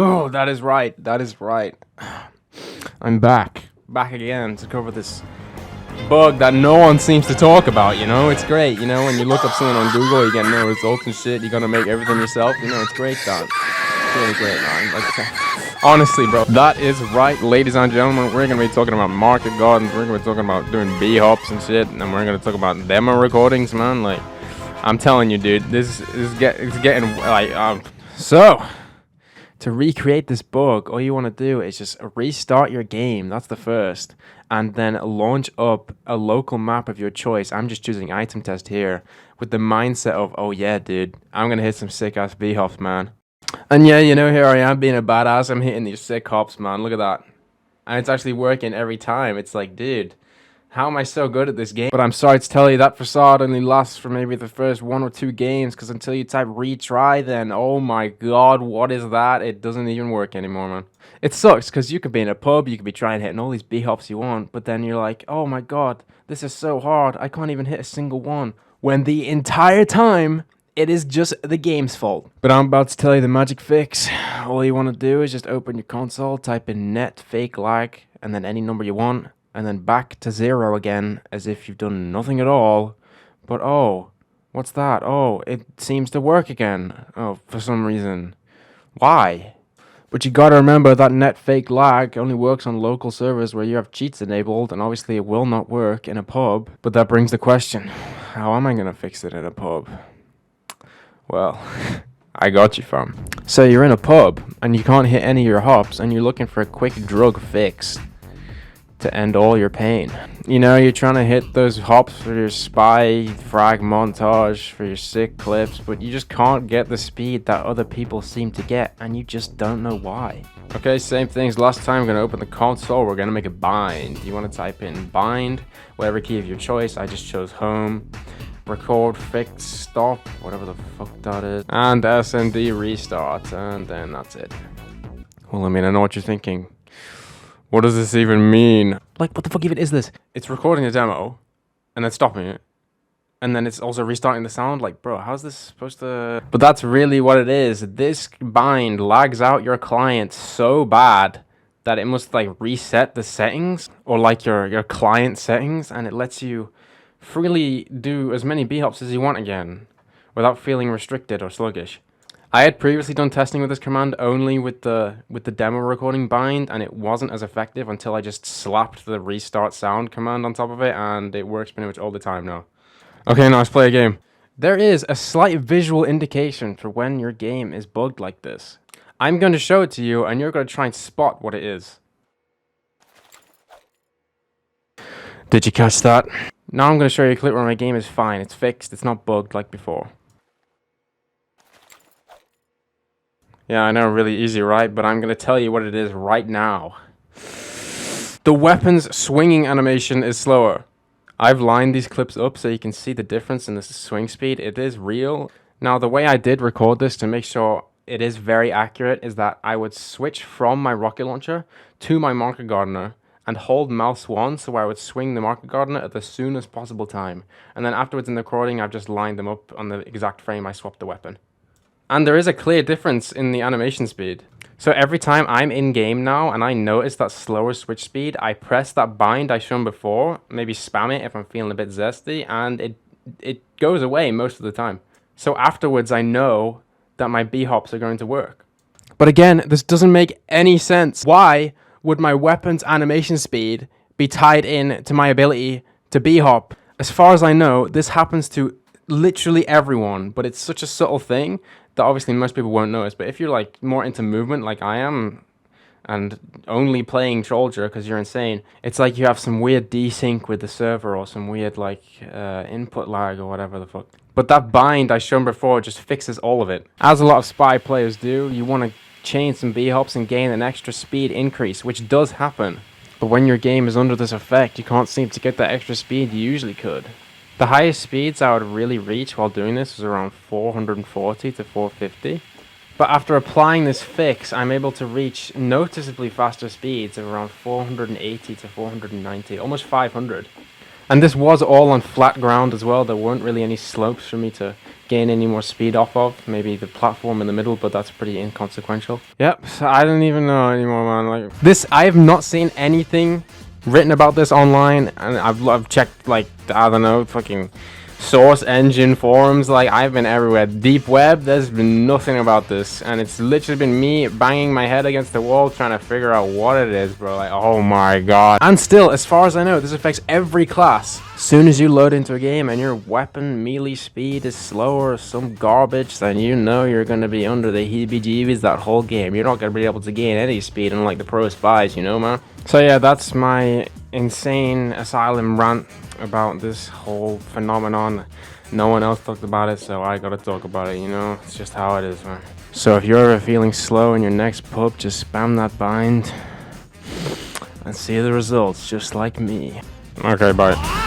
Oh, that is right. That is right. I'm back. Back again to cover this bug that no one seems to talk about, you know? It's great, you know? When you look up something on Google, you get no results and shit. You're gonna make everything yourself. You know, it's great, that. It's really great, man. Like, honestly, bro. That is right, ladies and gentlemen. We're gonna be talking about market gardens. We're gonna be talking about doing bee hops and shit. And we're gonna talk about demo recordings, man. Like, I'm telling you, dude, this is getting, like, so... To recreate this bug, all you want to do is just restart your game. That's the first. And then launch up a local map of your choice. I'm just choosing item test here with the mindset of, oh yeah, dude, I'm going to hit some sick ass B-hops, man. And yeah, you know, here I am being a badass. I'm hitting these sick hops, man. Look at that. And it's actually working every time. It's like, dude, how am I so good at this game? But I'm sorry to tell you that facade only lasts for maybe the first 1 or 2 games, because until you type retry, then oh my god, what is that? It doesn't even work anymore, man. It sucks, because you could be in a pub, you could be trying hitting all these B-hops you want, but then you're like, oh my god, this is so hard, I can't even hit a single one. When the entire time, it is just the game's fault. But I'm about to tell you the magic fix. All you want to do is just open your console, type in net fake lag, and then any number you want, and then back to 0 again, as if you've done nothing at all. But oh, what's that? Oh, it seems to work again. Oh, for some reason. Why? But you gotta remember that net fake lag only works on local servers where you have cheats enabled, and obviously it will not work in a pub. But that brings the question, how am I gonna fix it in a pub? Well, I got you, fam. So you're in a pub, and you can't hit any of your hops, and you're looking for a quick drug fix to end all your pain. You know, you're trying to hit those hops for your spy frag montage, for your sick clips, but you just can't get the speed that other people seem to get, and you just don't know why. Okay, same things last time. We're gonna open the console, we're gonna make a bind. You wanna type in bind, whatever key of your choice. I just chose home. Record, fix, stop, whatever the fuck that is. And SMD restart, and then that's it. Well, I mean, I know what you're thinking. What does this even mean? Like, what the fuck even is this? It's recording a demo, and then stopping it, and then it's also restarting the sound. Like, bro, how's this supposed to... But that's really what it is. This bind lags out your client so bad that it must, like, reset the settings, or, like, your client settings, and it lets you freely do as many B-hops as you want again, without feeling restricted or sluggish. I had previously done testing with this command only with the demo recording bind, and it wasn't as effective until I just slapped the restart sound command on top of it, and it works pretty much all the time now. Okay, now let's play a game. There is a slight visual indication for when your game is bugged like this. I'm going to show it to you, and you're going to try and spot what it is. Did you catch that? Now I'm going to show you a clip where my game is fine. It's fixed. It's not bugged like before. Yeah, I know, really easy, right? But I'm going to tell you what it is right now. The weapon's swinging animation is slower. I've lined these clips up so you can see the difference in the swing speed. It is real. Now, the way I did record this to make sure it is very accurate is that I would switch from my rocket launcher to my market gardener and hold mouse 1, so I would swing the market gardener at the soonest possible time. And then afterwards in the recording, I've just lined them up on the exact frame I swapped the weapon. And there is a clear difference in the animation speed. So every time I'm in game now and I notice that slower switch speed, I press that bind I shown before, maybe spam it if I'm feeling a bit zesty, and it goes away most of the time. So afterwards I know that my B-hops are going to work. But again, this doesn't make any sense. Why would my weapon's animation speed be tied in to my ability to B-hop? As far as I know, this happens to literally everyone, but it's such a subtle thing that obviously most people won't notice. But if you're like more into movement like I am, and only playing Soldier because you're insane, it's like you have some weird desync with the server or some weird like input lag or whatever the fuck. But that bind I shown before just fixes all of it. As a lot of spy players do, you want to chain some B-hops and gain an extra speed increase, which does happen. But when your game is under this effect, you can't seem to get that extra speed you usually could. The highest speeds I would really reach while doing this was around 440 to 450. But after applying this fix, I'm able to reach noticeably faster speeds of around 480 to 490, almost 500. And this was all on flat ground as well. There weren't really any slopes for me to gain any more speed off of. Maybe the platform in the middle, but that's pretty inconsequential. Yep, so I don't even know anymore, man. Like this, I have not seen anything written about this online, and I've checked, like, I don't know, fucking source engine forums. Like, I've been everywhere. Deep web, there's been nothing about this, and it's literally been me banging my head against the wall trying to figure out what it is, bro. Like, oh my god. And still, as far as I know, this affects every class. Soon as you load into a game and your weapon melee speed is slower or some garbage, then you know you're gonna be under the heebie-jeebies that whole game. You're not gonna be able to gain any speed unlike the pro spies, you know, man? So yeah, that's my insane asylum rant about this whole phenomenon. No one else talked about it, so I gotta talk about it, you know? It's just how it is, man. So if you're ever feeling slow in your next pub, just spam that bind and see the results, just like me. Okay, bye.